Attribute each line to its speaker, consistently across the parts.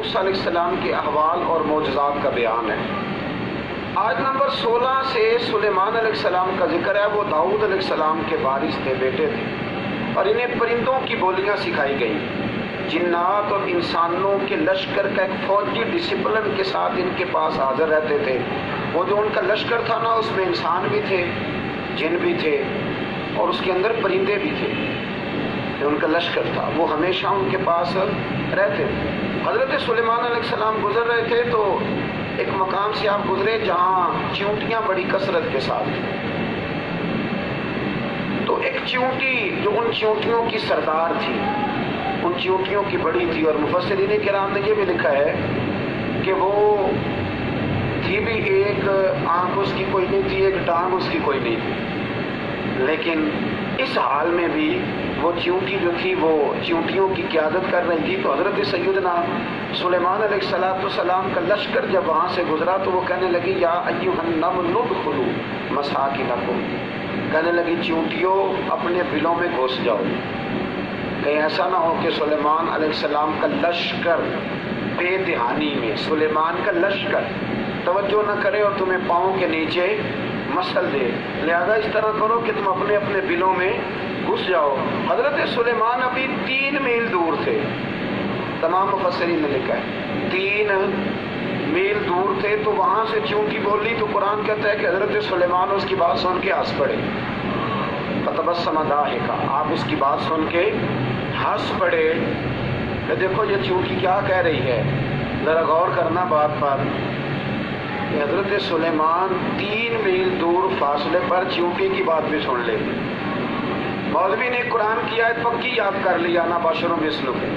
Speaker 1: موسیٰ علیہ السلام کے احوال اور معجزات کا بیان ہے۔ آیت نمبر 16 سے سلیمان علیہ السلام کا ذکر ہے۔ وہ داؤد علیہ السلام کے وارث تھے، بیٹے تھے، اور انہیں پرندوں کی بولیاں سکھائی گئیں۔ جنات اور انسانوں کے لشکر کا ایک فوجی ڈسپلن کے ساتھ ان کے پاس حاضر رہتے تھے۔ وہ جو ان کا لشکر تھا نا، اس میں انسان بھی تھے، جن بھی تھے، اور اس کے اندر پرندے بھی تھے۔ جو ان کا لشکر تھا وہ ہمیشہ ان کے پاس رہتے تھے۔ حضرت سلیمان علیہ السلام گزر رہے تھے تو ایک مقام سے آپ گزرے جہاں چیونٹیاں بڑی کثرت کے ساتھ تھیں۔ تو ایک چیونٹی جو ان چیونٹیوں کی سردار تھی، ان چیونٹیوں کی بڑی تھی، اور مفسرین کرام نے یہ بھی لکھا ہے کہ وہ تھی بھی ایک آنکھ اس کی کوئی نہیں تھی، ایک ٹانگ اس کی کوئی نہیں تھی، لیکن اس حال میں بھی وہ چیونٹی جو تھی وہ چیونٹیوں کی قیادت کر رہی تھی۔ تو حضرت سیدنا سلیمان علیہ السلام کا لشکر جب وہاں سے گزرا تو وہ کہنے لگی یا ایھا النمل ادخلوا مساکنکم، کہنے لگی چیونٹیوں اپنے بلوں میں گھس جاؤ، کہیں ایسا نہ ہو کہ سلیمان علیہ السلام کا لشکر بے دہانی میں، سلیمان کا لشکر توجہ نہ کرے اور تمہیں پاؤں کے نیچے مسل دے، لہذا اس طرح کرو کہ تم اپنے اپنے بلوں میں گھس جاؤ۔ حضرت سلیمان ابھی 3 میل دور تھے، تمام مفسرین نے لکھا ہے 3 میل دور تھے، تو وہاں سے چیونٹی بولی تو قرآن کہتا ہے کہ حضرت سلیمان اس کی بات سن کے ہنس پڑے، فتبسم ضاحکا، آپ اس کی بات سن کے ہنس پڑے کہ دیکھو یہ چیونٹی کیا کہہ رہی ہے، ذرا غور کرنا بات پر۔ حضرت سلیمان 3 میل دور فاصلے پر چیونٹی کی بات بھی سن لیتے۔ مولوی نے قرآن کی آیت پکی یاد کر لیا، انا بشر مثلکم،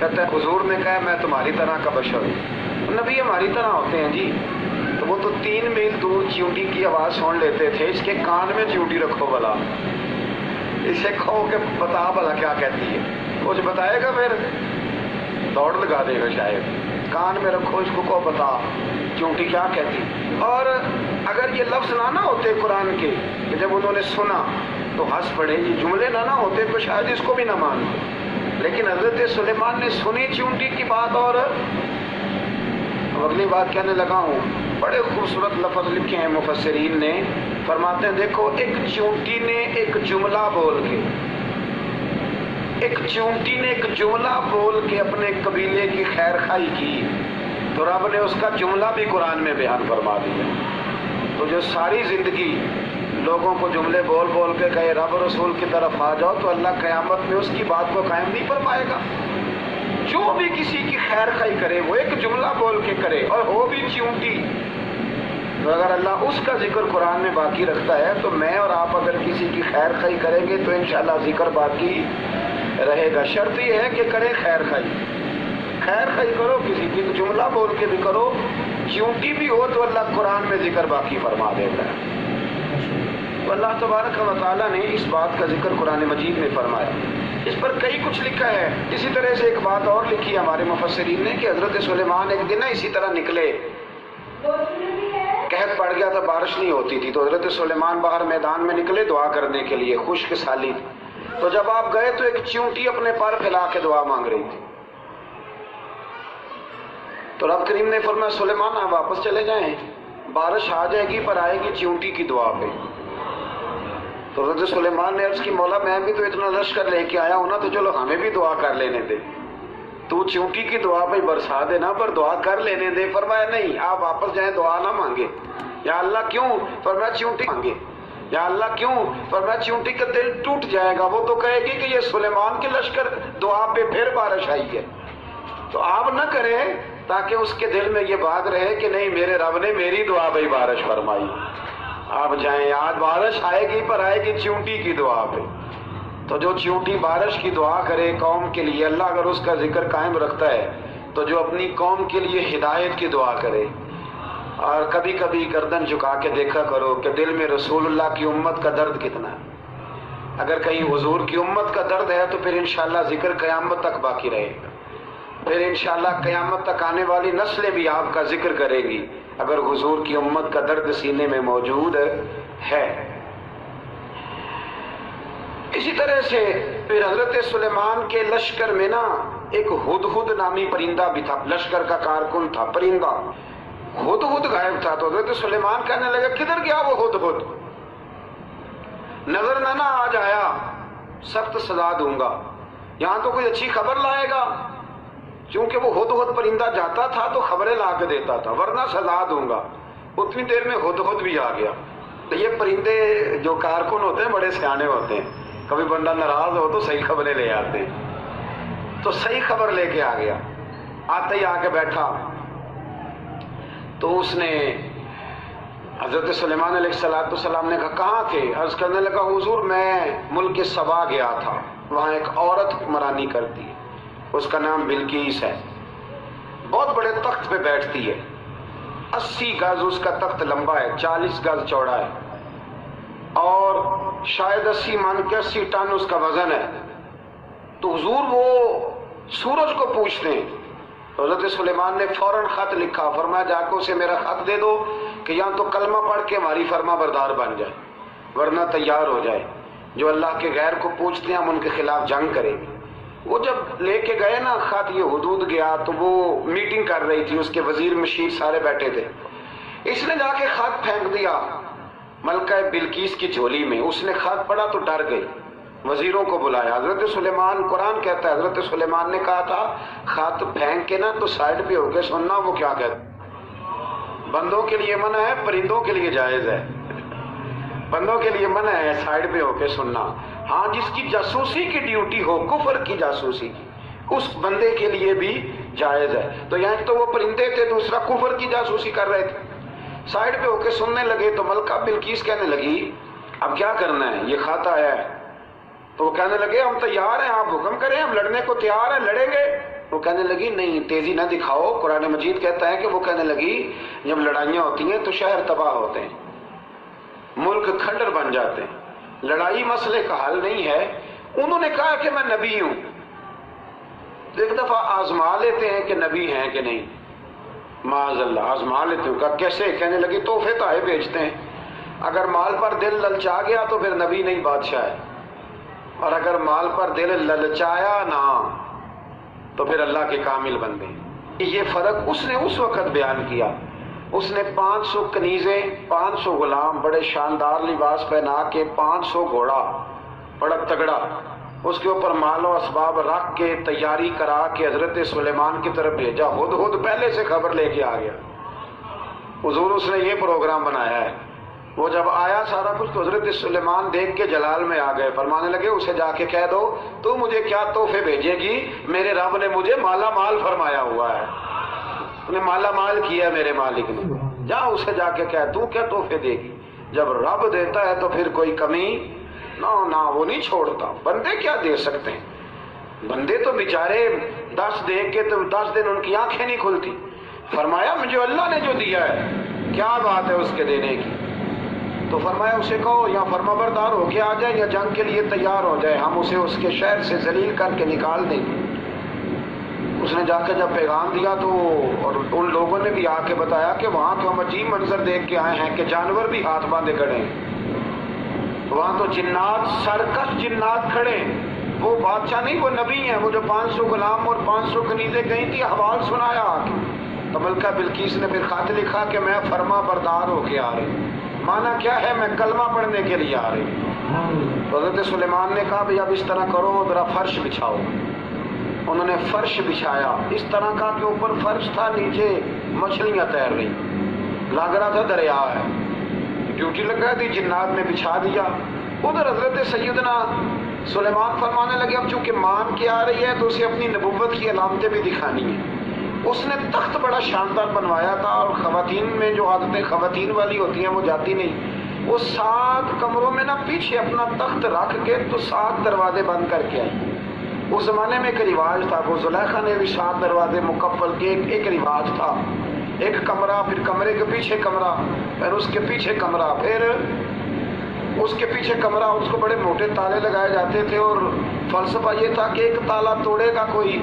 Speaker 1: کہتا ہے حضور نے کہا میں تمہاری طرح کا بشر ہوں، نبی ہماری طرح ہوتے ہیں جی۔ تو وہ تو 3 میل دور چیونٹی کی آواز سن لیتے تھے، اس کے کان میں چیونٹی رکھو بلا، اسے کہو کہ بتا بلا کیا کہتی ہے، وہ جو بتائے گا پھر دوڑ لگا دے گا شاید، کان میں رکھو اس کو بتا چیونٹی کیا کہتی۔ اور اگر یہ لفظ نہ ہوتے قرآن کے کہ جب انہوں نے سنا تو ہنس پڑے، یہ جملے نہ ہوتے تو شاید اس کو بھی نہ مانتے، لیکن حضرت سلیمان نے سنی چیونٹی کی بات، اور اگلی بات کہنے لگا ہوں، بڑے خوبصورت لفظ لکھے ہیں مفسرین نے، فرماتے ہیں دیکھو ایک چیونٹی نے ایک جملہ بول کے، ایک چیونٹی نے ایک جملہ بول کے اپنے قبیلے کی خیر خواہی کی، تو رب نے اس کا جملہ بھی قرآن میں بیان فرما دیا۔ تو جو ساری زندگی لوگوں کو جملے بول بول کے کہے رب رسول کی طرف آ جاؤ، تو اللہ قیامت میں اس کی بات کو قائم نہیں فرمائے گا۔ جو بھی کسی کی خیر خواہی کرے وہ ایک جملہ بول کے کرے، اور ہو بھی چیونٹی، تو اگر اللہ اس کا ذکر قرآن میں باقی رکھتا ہے تو میں اور آپ اگر کسی کی خیر خواہی کریں گے تو انشاءاللہ ذکر باقی رہے گا۔ شرط یہ ہے کہ کرے خیر خواہی، خیر خواہی کرو، کسی کی جملہ بول کے بھی کرو، چیونٹی بھی ہو تو اللہ قرآن میں ذکر باقی فرما دیتا ہے۔ تو اللہ تبارک و تعالیٰ نے اس بات کا ذکر قرآن مجید میں فرمایا، اس پر کئی کچھ لکھا ہے۔ اسی طرح سے ایک بات اور لکھی ہے ہمارے مفسرین نے کہ حضرت سلیمان ایک دن اسی طرح نکلے، قحط پڑ گیا تھا، بارش نہیں ہوتی تھی، تو حضرت سلیمان باہر میدان میں نکلے دعا کرنے کے لیے، خشک سالی تھی، تو جب آپ گئے تو ایک چیونٹی اپنے پر پھیلا کے دعا مانگ رہی تھی، تو رب کریم نے فرمایا سلیمان آپ واپس چلے جائیں، بارش آ جائے گی پر آئے گی چیونٹی کی دعا پہ۔ تو حضرت سلیمان نے عرض کی مولا میں بھی تو اتنا لشکر لے کے آیا ہوں نا، تو چلو ہمیں بھی دعا کر لینے دے، تو چیونٹی کی دعا پہ برسا دینا پر دعا کر لینے دے۔ فرمایا نہیں آپ واپس جائیں، دعا نہ مانگے۔ یا اللہ کیوں؟ فرمایا چیونٹی مانگے۔ یا اللہ کیوں؟ فرمایا چیونٹی کا دل ٹوٹ جائے گا، وہ تو کہے گی کہ یہ سلیمان کے لشکر دعا پہ پھر بارش آئی ہے، تو آپ نہ کریں تاکہ اس کے دل میں یہ بات رہے کہ نہیں میرے رب نے میری دعا پہ بارش فرمائی۔ آپ جائیں، آج بارش آئے گی پر آئے گی چیونٹی کی دعا پہ۔ تو جو چیونٹی بارش کی دعا کرے قوم کے لیے، اللہ اگر اس کا ذکر قائم رکھتا ہے تو جو اپنی قوم کے لیے ہدایت کی دعا کرے، اور کبھی کبھی گردن جھکا کے دیکھا کرو کہ دل میں رسول اللہ کی امت کا درد کتنا ہے۔ اگر کہیں حضور کی امت کا درد ہے تو پھر انشاءاللہ ذکر قیامت تک باقی رہے گا، پھر انشاءاللہ قیامت تک آنے والی نسلیں بھی آپ کا ذکر کرے گی اگر حضور کی امت کا درد سینے میں موجود ہے۔ اسی طرح سے پھر حضرت سلیمان کے لشکر میں نا ایک ہدہد نامی پرندہ بھی تھا، لشکر کا کارکن تھا پرندہ، ہدہد غائب تھا۔ تو حضرت سلیمان کہنے لگے کدھر گیا وہ ہدہد؟ نظر نہ آج آیا، سخت سزا دوں گا، یہاں تو کوئی اچھی خبر لائے گا، چونکہ وہ ہدہد پرندہ جاتا تھا تو خبریں لا کے دیتا تھا، ورنہ سزا دوں گا۔ اتنی دیر میں ہدہد بھی آ گیا۔ تو یہ پرندے جو کارکن ہوتے ہیں بڑے سیانے ہوتے ہیں، کبھی بندہ ناراض ہو تو صحیح خبریں لے آتے ہیں۔ تو صحیح خبر لے کے آ گیا، آتے ہی آ کے بیٹھا تو اس نے حضرت سلیمان علیہ السلام نے کہا کہاں تھے؟ عرض کرنے لگا حضور میں ملک سبا گیا تھا، وہاں ایک عورت حکمرانی کرتی ہے، اس کا نام بلقیس ہے، بہت بڑے تخت پہ بیٹھتی ہے، 80 گز اس کا تخت لمبا ہے، 40 گز چوڑا ہے، اور شاید 80 من کے 80 ٹن اس کا وزن ہے۔ تو حضور وہ سورج کو پوچھتے ہیں۔ تو حضرت سلیمان نے فوراً خط لکھا، فرمایا جا کے اسے میرا خط دے دو کہ یا تو کلمہ پڑھ کے ہماری فرما بردار بن جائے، ورنہ تیار ہو جائے، جو اللہ کے غیر کو پوچھتے ہیں ہم ان کے خلاف جنگ کریں گے۔ وہ جب لے کے گئے نا خط، یہ حدود گیا تو وہ میٹنگ کر رہی تھی، اس کے وزیر مشیر سارے بیٹھے تھے، اس نے جا کے خط پھینک دیا ملکہ بلقیس کی جھولی میں۔ اس نے خط پڑھا تو ڈر گئی، وزیروں کو بلایا۔ حضرت سلیمان، قرآن کہتا ہے حضرت سلیمان نے کہا تھا خط پھینک کے نا تو سائڈ پہ ہو کے سننا وہ کیا کہتا۔ بندوں کے لیے منع ہے، پرندوں کے لیے جائز ہے۔ بندوں کے لیے منع ہے سائڈ پہ ہو کے سننا، ہاں جس کی جاسوسی کی ڈیوٹی ہو، کفر کی جاسوسی کی، اس بندے کے لیے بھی جائز ہے۔ تو یہاں تو وہ پرندے تھے، دوسرا کفر کی جاسوسی کر رہے تھے، سائڈ پہ ہو کے سننے لگے۔ تو ملکہ بلقیس کہنے لگی اب کیا کرنا ہے، یہ خط آیا ہے۔ تو وہ کہنے لگے ہم تیار ہیں، آپ حکم کریں، ہم لڑنے کو تیار ہیں، لڑیں گے۔ وہ کہنے لگی نہیں تیزی نہ دکھاؤ، قرآن مجید کہتا ہے کہ وہ کہنے لگی جب لڑائیاں ہوتی ہیں تو شہر تباہ ہوتے ہیں، ملک کھنڈر بن جاتے ہیں، لڑائی مسئلے کا حل نہیں ہے۔ انہوں نے کہا کہ میں نبی ہوں، ایک دفعہ آزما لیتے ہیں کہ نبی ہیں کہ نہیں، معاذ اللہ آزما لیتے ہیں۔ کہا کیسے؟ کہنے لگی تحفے تائے بیچتے ہیں، اگر مال پر دل للچا گیا تو پھر نبی نہیں بادشاہ ہے، اور اگر مال پر دل للچایا نہ تو پھر اللہ کے کامل بندے۔ یہ فرق اس نے اس وقت بیان کیا۔ اس نے 500 کنیزیں، 500 غلام، بڑے شاندار لباس پہنا کے، 500 گھوڑا بڑا تگڑا، اس کے اوپر مال و اسباب رکھ کے تیاری کرا کے حضرت سلیمان کی طرف بھیجا۔ ہدہد پہلے سے خبر لے کے آ گیا، حضور اس نے یہ پروگرام بنایا ہے۔ وہ جب آیا سارا کچھ تو حضرت سلیمان دیکھ کے جلال میں آ گئے، فرمانے لگے اسے جا کے کہہ دو تو مجھے کیا تحفے بھیجے گی، میرے رب نے مجھے مالا مال فرمایا ہوا ہے، انہیں مالا مال کیا میرے مالک نے، جا اسے جا کے کہہ تو کیا تحفے دے گی۔ جب رب دیتا ہے تو پھر کوئی کمی نہ وہ نہیں چھوڑتا۔ بندے کیا دے سکتے ہیں، بندے تو بیچارے 10 دے کے تو 10 دن ان کی آنکھیں نہیں کھلتی۔ فرمایا مجھے اللہ نے جو دیا ہے کیا بات ہے اس کے دینے کی، تو فرمایا اسے کہو یا فرما بردار ہو کے آ جائے یا جنگ کے لیے تیار ہو جائے، ہم اسے اس کے شہر سے ذلیل کر کے نکال دیں گے۔ اس نے جا کے جب پیغام دیا تو اور ان لوگوں نے بھی آ کے بتایا کہ وہاں تو ہم عجیب منظر دیکھ کے آئے ہیں کہ جانور بھی ہاتھ باندھے کھڑے ہیں، وہاں تو جنات، سرکش جنات کھڑے ہیں، وہ بادشاہ نہیں وہ نبی ہیں، وہ جو 500 غلام اور 500 کنیزیں گئی تھی حوال سنایا آ کے۔ تو ملکہ بلقیس نے پھر خط لکھا کہ میں فرما بردار ہو کے آ رہی ہوں، مانا کیا ہے میں کلمہ پڑھنے کے لیے آ رہی ہوں۔ تو حضرت سلیمان نے کہا بھئی اب اس طرح کرو ذرا فرش بچھاؤ۔ انہوں نے فرش بچھایا، اس طرح کا کہ اوپر فرش تھا، نیچے مچھلیاں تیر رہی، لگ رہا تھا دریا ہے، ڈیوٹی لگا دی، جنات نے بچھا دیا۔ ادھر حضرت سیدنا سلیمان فرمانے لگے اب چونکہ مان کے آ رہی ہے تو اسے اپنی نبوت کی علامتیں بھی دکھانی ہیں۔ اس نے تخت بڑا شاندار بنوایا تھا، اور خواتین میں جو عادتیں خواتین والی ہوتی ہیں وہ جاتی نہیں، وہ 7 کمروں میں نا پیچھے اپنا تخت رکھ کے تو 7 دروازے بند کر کے آئی۔ اس زمانے میں ایک رواج تھا، وہ زلیخا نے بھی 7 دروازے مکفل کے ایک رواج تھا، ایک کمرہ، پھر کمرے کے پیچھے کمرہ، پھر اس کے پیچھے کمرہ، پھر اس کے پیچھے کمرہ، اس کو بڑے موٹے تالے لگائے جاتے تھے، اور فلسفہ یہ تھا کہ ایک تالا توڑے گا کوئی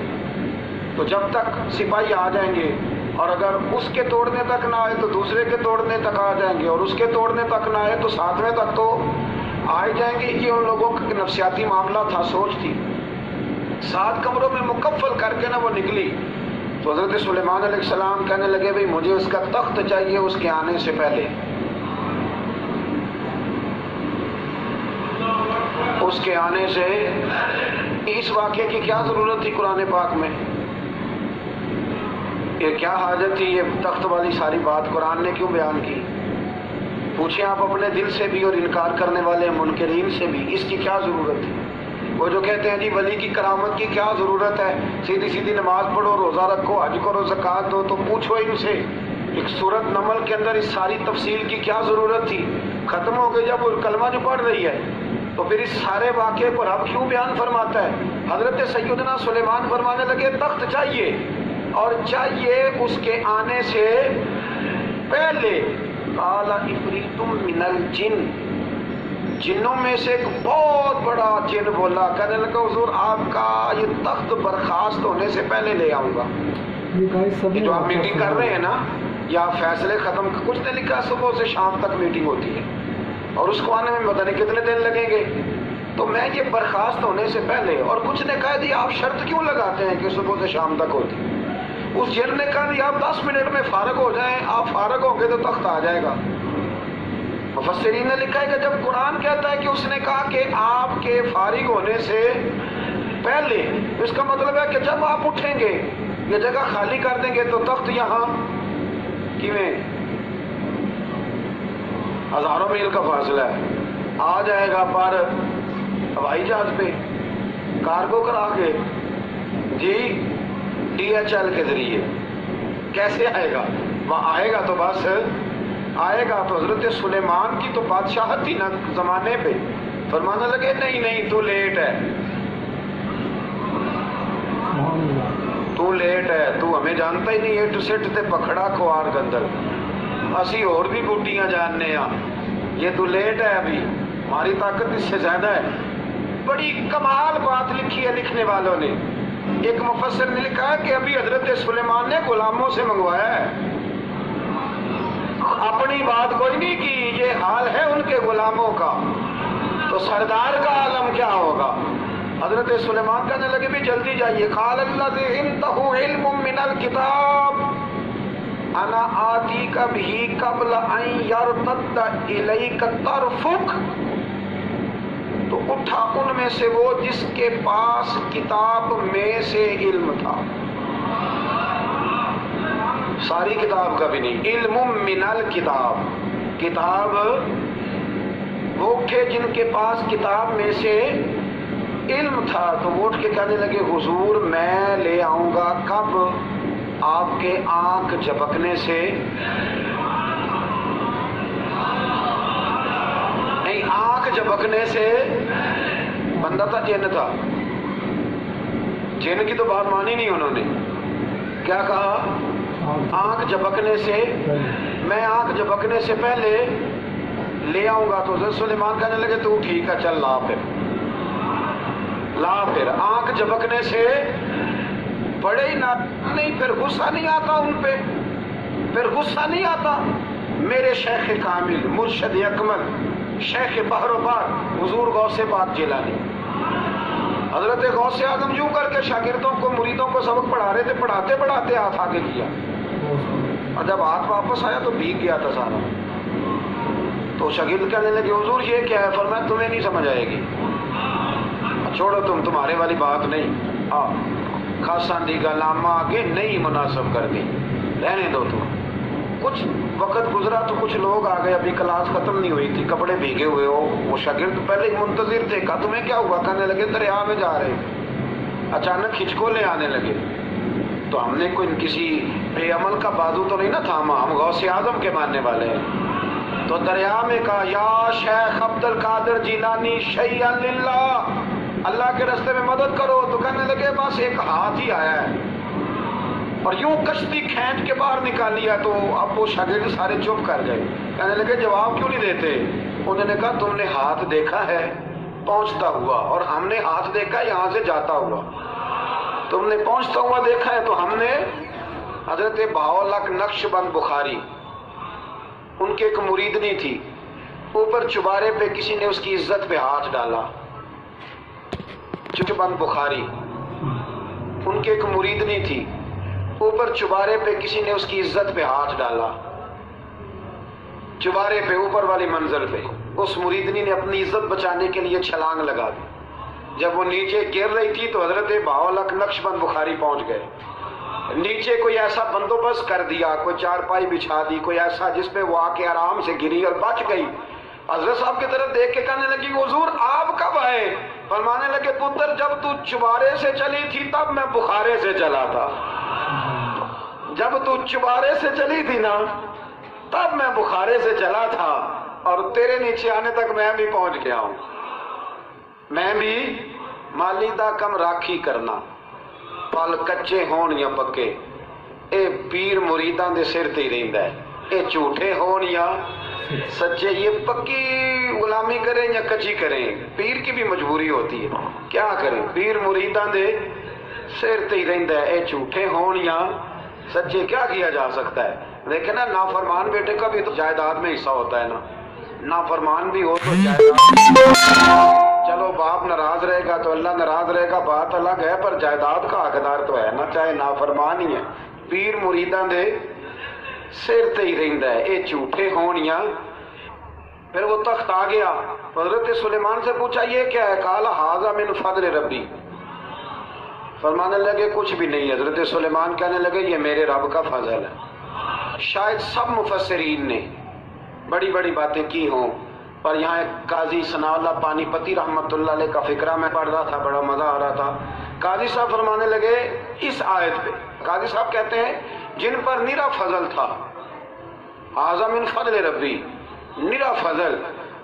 Speaker 1: تو جب تک سپاہی آ جائیں گے، اور اگر اس کے توڑنے تک نہ آئے تو دوسرے کے توڑنے تک آ جائیں گے، اور اس کے توڑنے تک نہ آئے تو 7ویں تک تو آ جائیں گے۔ یہ ان لوگوں کا نفسیاتی معاملہ تھا، سوچ تھی۔ 7 کمروں میں مکفل کر کے نا وہ نکلی تو حضرت سلیمان علیہ السلام کہنے لگے بھئی مجھے اس کا تخت چاہیے اس کے آنے سے پہلے. اس کے آنے سے اس واقعے کی کیا ضرورت تھی قرآن پاک میں؟ یہ کیا حاجت تھی یہ تخت والی ساری بات قرآن نے کیوں بیان کی؟ پوچھیں آپ اپنے دل سے بھی اور انکار کرنے والے منکرین سے بھی، اس کی کیا ضرورت تھی؟ وہ جو کہتے ہیں جی ولی کی کرامت کی کیا ضرورت ہے، سیدھی سیدھی نماز پڑھو، روزہ رکھو، حج کرو، زکوٰۃ دو، تو پوچھو ان سے ایک سورت نمل کے اندر اس ساری تفصیل کی کیا ضرورت تھی؟ ختم ہو گئی جب وہ کلمہ جو پڑھ رہی ہے تو پھر اس سارے واقعے پر اب کیوں بیان فرماتا ہے؟ حضرت سیدنا سلیمان فرمانے لگے تخت چاہیے اور چاہیے اس کے آنے سے پہلے. قال عفریت من الجن، جنوں میں سے ایک بہت بڑا جن بولا، کہنے لگا حضور آپ کا یہ تخت برخاست ہونے سے پہلے لے آؤں گا. یہ جو آپ میٹنگ کر رہے ہیں نا یا فیصلے ختم، کچھ نے لکھا صبح سے شام تک میٹنگ ہوتی ہے اور اس کو آنے میں پتہ نہیں کتنے دن لگیں گے، تو میں یہ برخاست ہونے سے پہلے. اور کچھ نے کہا جی آپ شرط کیوں لگاتے ہیں کہ صبح سے شام تک ہوتی؟ اس جن نے کہا جی آپ 10 منٹ میں فارغ ہو جائیں، آپ فارغ ہوں گے تو تخت آ جائے گا. مفسرین نے لکھا ہے کہ جب قرآن کہتا ہے کہ اس نے کہا کہ آپ کے فارغ ہونے سے پہلے، اس کا مطلب ہے کہ جب آپ اٹھیں گے یہ جگہ خالی کر دیں گے تو تخت یہاں کیویں ہزاروں میل کا فاصلہ ہے آ جائے گا پر ہوائی جہاز پہ کارگو کرا کے جی DHL کے ذریعے. کیسے آئے گا؟ وہاں آئے گا تو بس آئے گا. تو حضرت سلیمان کی تو بادشاہت تھی نا زمانے پہ، فرمانے لگے نہیں نہیں تو لیٹ ہے، تو لیٹ ہے، تو ہمیں جانتا ہی نہیں ہے، تو سٹ تے پکھڑا کھوار گندر، اسی اور بھی بوٹیاں جاننے ہاں، یہ تو لیٹ ہے، ابھی ہماری طاقت اس سے زیادہ ہے. بڑی کمال بات لکھی ہے لکھنے والوں نے. ایک مفسر نے لکھا ہے کہ ابھی حضرت سلیمان نے غلاموں سے منگوایا ہے، اپنی بات کوئی نہیں کی. یہ حال ہے ان کے غلاموں کا، تو سردار کا عالم کیا ہوگا؟ حضرت سلیمان کہنے لگے بھی جلدی جائیے. قال الذی عنده علم من الکتاب انا آتیک بہ قبل ان یرتد الیک طرفک. تو اٹھا ان میں سے وہ جس کے پاس کتاب میں سے علم تھا، ساری کتاب کا بھی نہیں، علم من الکتاب، کتاب وہ تھے جن کے پاس کتاب میں سے علم تھا. تو وہ اٹھ کے کہنے لگے حضور میں لے آؤں گا کب؟ آپ کے آنکھ جھپکنے سے نہیں، آنکھ جھپکنے سے. بندہ تھا جن تھا، جن کی تو بات مانی نہیں انہوں نے. کیا کہا؟ آنکھ جھپکنے سے، میں آنکھ جھپکنے سے پہلے لے آؤں گا. تو حضرت سلیمان کہنے لگے تو ٹھیک ہے چل لا پھر، لا پھر. آنکھ جھپکنے سے بڑے ہی نہ نہیں، پھر غصہ نہیں آتا ان پہ، پھر غصہ نہیں آتا. میرے شیخ کامل، مرشد اکمل، شیخ بحر و بار حضور غوث پاک جیلانی، حضرت غوث اعظم یوں کر کے شاگردوں کو مریدوں کو سبق پڑھا رہے تھے، پڑھاتے پڑھاتے ہاتھ آگے کیا اور جب ہاتھ واپس آیا تو بھیگ گیا تھا سارا. تو شاگرد کہنے لگے حضور یہ کیا ہے؟ فرمایا تمہیں نہیں سمجھ آئے گی، چھوڑو تمہارے والی بات نہیں. خاصاں دی گل آما آگے نہیں مناسب کر دی، رہنے دو. تو کچھ وقت گزرا تو کچھ لوگ آ گئے، ابھی کلاس ختم نہیں ہوئی تھی، کپڑے بھیگے ہوئے ہو. وہ شاگرد پہلے ہی منتظر تھے. کہا تمہیں کیا ہوا؟ کہنے لگے دریا میں جا رہے، اچانک ہچکولے آنے لگے. تو ہم نے کوئی کسی بے عمل کا بازو تو نہیں نہ تھاما، ہم غوث اعظم کے ماننے والے ہیں. تو دریا میں کہا یا شیخ عبد القادر جیلانی شیئا للہ، اللہ کے راستے میں مدد کرو. تو کہنے لگے بس ایک ہاتھ ہی آیا ہے، اور یوں کشتی کھینچ کے باہر نکالی ہے. تو اب وہ شاگرد سارے چپ کر گئے، کہنے لگے جواب کیوں نہیں دیتے؟ انہوں نے کہا تم نے ہاتھ دیکھا ہے پہنچتا ہوا، اور ہم نے ہاتھ دیکھا یہاں سے جاتا ہوا. تم نے پہنچتا ہوا دیکھا ہے، تو ہم نے حضرت بہاؤالحق نقش بند بخاری، ان کے ایک مریدنی تھی، اوپر چبارے پہ کسی نے اس کی عزت پہ ہاتھ ڈالا. چبند بخاری ان کی ایک مریدنی تھی، اوپر چبارے پہ کسی نے اس کی عزت پہ ہاتھ ڈالا، چبارے پہ اوپر والی منزل پہ اس مریدنی نے اپنی عزت بچانے کے لیے چھلانگ لگا دی۔ جب وہ نیچے گر رہی تھی تو حضرت بہاولک نقشبند بخاری پہنچ گئے، نیچے کوئی ایسا بندوبست کر دیا، کوئی چارپائی بچھا دی، کوئی ایسا جس پہ وہ آ کے آرام سے گری اور بچ گئی۔ حضرت صاحب کی طرف دیکھ کے کہنے لگی حضور آپ کب آئے؟ فرمانے لگے پتر جب تو چبارے سے چلی تھی تب میں بخارے سے چلا تھا، جب تو چبارے سے چلی تھی نا تب میں بخارے سے چلا تھا، اور تیرے نیچے آنے تک میں بھی پہنچ گیا ہوں۔ میں بھی مالی دا کم راکھی کرنا، پل کچے ہون یا پکے، اے پیر مریداں دے سر تے ہی رہندا ہے، اے جھوٹے ہون یا سچے، یہ پکی غلامی کریں یا کچی کریں، پیر کی بھی مجبوری ہوتی ہے، کیا کریں، پیر مریداں دے سر تے ہی رہندا ہے، اے جھوٹے ہون یا سچے، کیا کیا جا سکتا ہے۔ دیکھیں نا نافرمان بیٹے کا بھی تو جائیداد میں حصہ ہوتا ہے نا، نافرمان بھی ہو تو جائیداد، چلو باپ ناراض رہے گا تو اللہ ناراض رہے گا، بات الگ ہے، پر جائیداد کا حقدار تو ہے نا، چاہے نافرمان ہی ہے۔ پیر مریداں دے سر تے ہی رہندا ہے، اے جھوٹے ہون یا۔ پھر وہ تخت آ گیا، حضرت سلیمان سے پوچھا یہ کیا ہے؟ قال ھذا من فضل ربی، فرمانے لگے کچھ بھی نہیں۔ حضرت سلیمان کہنے لگے یہ میرے رب کا فضل ہے۔ شاید سب مفسرین نے بڑی بڑی باتیں کی ہوں، پر یہاں ایک قاضی ثناء اللہ پانی پتی رحمۃ اللہ علیہ کا فقرہ میں پڑھ رہا تھا، بڑا مزہ آ رہا تھا۔ قاضی صاحب فرمانے لگے اس آیت پہ، قاضی صاحب کہتے ہیں جن پر نرا فضل تھا، ھذا من فضل ربی، نرا فضل،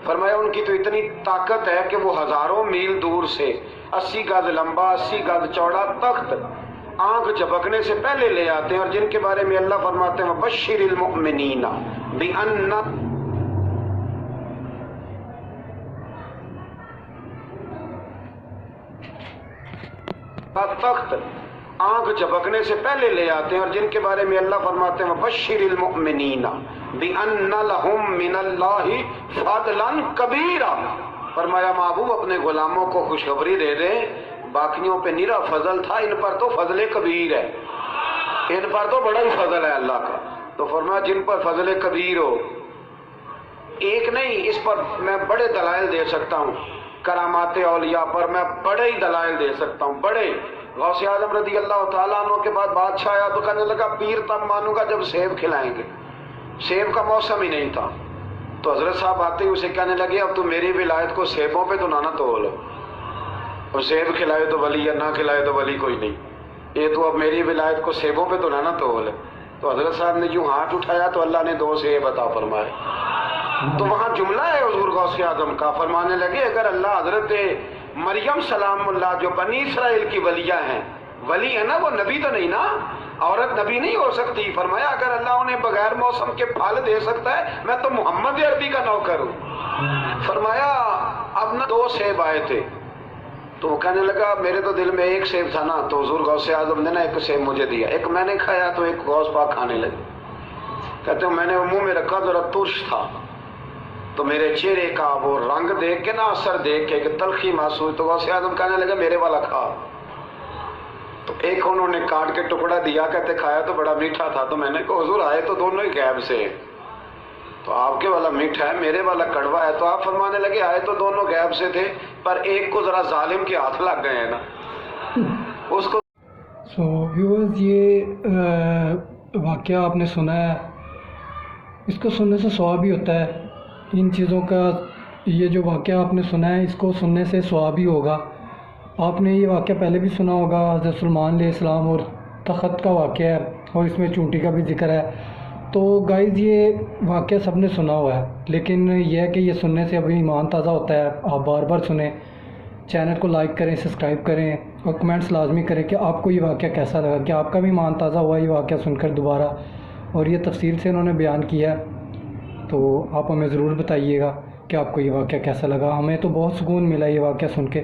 Speaker 1: فرمایا ان کی تو اتنی طاقت ہے کہ وہ ہزاروں میل دور سے 80 گز لمبا 80 گز چوڑا تخت آنکھ جھپکنے سے پہلے لے آتے ہیں، اور جن کے بارے میں اللہ فرماتے ہیں بشر المؤمنین بان تخت آنکھ جھپکنے سے پہلے لے آتے ہیں، اور جن کے بارے میں اللہ فرماتے ہیں بشر المؤمنین بان لہم من اللہ فضلا کبیرا، فرمایا محبوب اپنے غلاموں کو خوشخبری دے دیں باقیوں پہ نرا فضل تھا، ان پر تو فضل کبیر ہے، ان پر تو بڑا ہی فضل ہے اللہ کا۔ تو فرمایا جن پر فضل کبیر ہو، ایک نہیں، اس پر میں بڑے دلائل دے سکتا ہوں، کرامات اولیاء پر میں بڑے ہی دلائل دے سکتا ہوں، بڑے۔ غوث اعظم رضی اللہ تعالیٰ عنہ کے بعد بادشاہ آیا تو کہنے لگا پیر تب مانوں گا جب سیب کھلائیں گے، سیب کا موسم ہی نہیں تھا۔ تو حضرت صاحب آتے ہی اسے کہنے لگے اب تو میری ولایت کو سیبوں پہ تو نہ تول، اور سیب کھلائے تو ولی یا نہ کھلائے تو ولی کوئی نہیں، یہ تو اب میری ولایت کو سیبوں پہ تو نہ تول۔ تو حضرت صاحب نے یوں ہاتھ اٹھایا تو اللہ نے 2 سیب عطا فرمائے۔ تو وہاں جملہ ہے حضور غوث اعظم کا، فرمانے لگے اگر اللہ حضرت مریم سلام اللہ جو بنی اسرائیل کی ولیہ ہیں، ولی ہے نا، وہ نبی تو نہیں نا، عورت نبی نہیں ہو سکتی، فرمایا اگر اللہ انہیں بغیر موسم کے پھل دے سکتا ہے میں تو محمد عربی کا نوکر ہوں۔ فرمایا اب نہ 2 سیب آئے تھے، تو وہ کہنے لگا میرے تو دل میں 1 سیب تھا نا، تو حضور غوث اعظم نے نا 1 سیب مجھے دیا، 1 میں نے کھایا تو 1 غوث پاک کھانے لگے، کہتے ہیں میں نے منہ میں رکھا ذرا ترش تھا، تو میرے چہرے کا وہ رنگ دیکھ کے نا، اثر دیکھ کے کہ تلخی محسوس، تو غوث اعظم کہنے لگا میرے والا کھا، تو 1 انہوں نے کاٹ کے ٹکڑا دیا، کہتے کھایا تو بڑا میٹھا تھا، تو میں نے کہا حضور آئے تو دونوں ہی غیب سے، تو آپ کے والا میٹھا ہے میرے والا کڑوا ہے، تو آپ فرمانے لگے آئے تو دونوں غیب سے تھے، پر ایک کو ذرا ظالم کے ہاتھ لگ گئے ہیں نا، اس کو۔
Speaker 2: ویورز یہ واقعہ آپ نے سنا ہے، اس کو سننے سے ثواب بھی ہوتا ہے، ان چیزوں کا، یہ جو واقعہ آپ نے سنا ہے اس کو سننے سے ثواب بھی ہوگا۔ آپ نے یہ واقعہ پہلے بھی سنا ہوگا، حضرت سلیمان علیہ السلام اور تخت کا واقعہ ہے، اور اس میں چونٹی کا بھی ذکر ہے۔ تو گائز یہ واقعہ سب نے سنا ہوا ہے، لیکن یہ ہے کہ یہ سننے سے ابھی ایمان تازہ ہوتا ہے، آپ بار بار سنیں، چینل کو لائک کریں، سبسکرائب کریں، اور کمنٹس لازمی کریں کہ آپ کو یہ واقعہ کیسا لگا، کہ آپ کا بھی ایمان تازہ ہوا یہ واقعہ سن کر دوبارہ، اور یہ تفصیل سے انہوں نے بیان کیا ہے، تو آپ ہمیں ضرور بتائیے گا کہ آپ کو یہ واقعہ کیسا لگا۔ ہمیں تو بہت سکون ملا یہ واقعہ سن کے،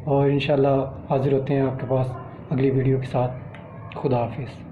Speaker 2: اور انشاءاللہ حاضر ہوتے ہیں آپ کے پاس اگلی ویڈیو کے ساتھ۔ خدا حافظ۔